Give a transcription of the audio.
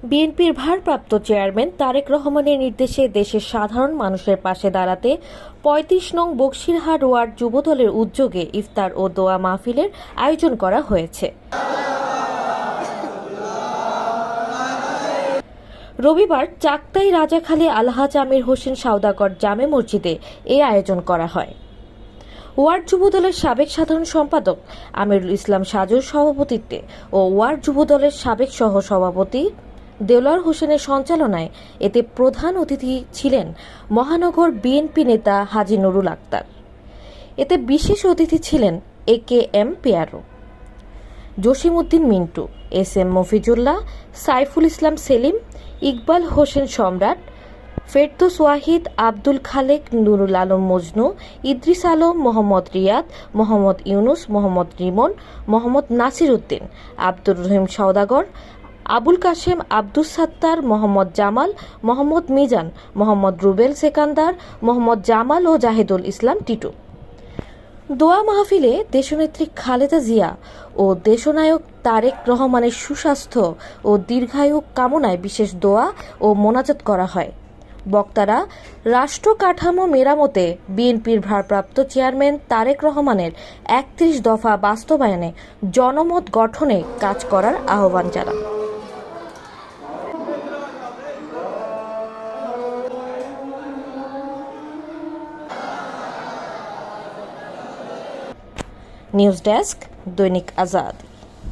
বিএনপির ভারপ্রাপ্ত চেয়ারম্যান তারেক রহমানের নির্দেশে দেশের সাধারণ মানুষের পাশে দাঁড়াতে ৩৫ নং বকশিরহাট ওয়ার্ড যুবদলের উদ্যোগে ইফতার ও দোয়া মাহফিলের আয়োজন করা হয়েছে। রবিবার চাকতাই রাজাখালী আলহাজ আমির হোসেন সওদাগর জামে মসজিদে এই আয়োজন করা হয়। ওয়ার্ড যুবদলের সাবেক সাধারণ সম্পাদক আমিরুল ইসলাম সাজুর সভাপতিত্বে ও ওয়ার্ড যুবদলের সাবেক সহ সভাপতি দেওলার হোসেনের সঞ্চালনায় এতে প্রধান অতিথি ছিলেন মহানগর বিএনপি নেতা হাজী নুরুল আক্তার। এতে বিশেষ অতিথি ছিলেন AKM পেয়ারো, জসিমউদ্দিন মিন্টু, SM মফিজুল্লাহ, সাইফুল ইসলাম সেলিম, ইকবাল হোসেন সম্রাট, ফেরদৌস ওয়াহিদ, আব্দুল খালেক, নুরুল আলম মজনু, ইদ্রিস আলম, মোহাম্মদ রিয়াদ, মোহাম্মদ ইউনুস, মোহাম্মদ রিমন, মোহাম্মদ নাসির উদ্দিন, আব্দুর রহিম সওদাগর, আবুল কাশেম, আব্দুস সাত্তার, মোহাম্মদ জামাল, মোহাম্মদ মিজান, মোহাম্মদ রুবেল সেকান্দার, মোহাম্মদ জামাল ও জাহিদুল ইসলাম টিটু। দোয়া মাহফিলে দেশনেত্রী খালেদা জিয়া ও দেশনায়ক তারেক রহমানের সুস্বাস্থ্য ও দীর্ঘায়ু কামনায় বিশেষ দোয়া ও মোনাজাত করা হয়। বক্তারা রাষ্ট্র কাঠামো মেরামতে বিএনপির ভারপ্রাপ্ত চেয়ারম্যান তারেক রহমানের ৩১ দফা বাস্তবায়নে জনমত গঠনে কাজ করার আহ্বান জানান। নিউজ ডেস্ক, দৈনিক আজাদ।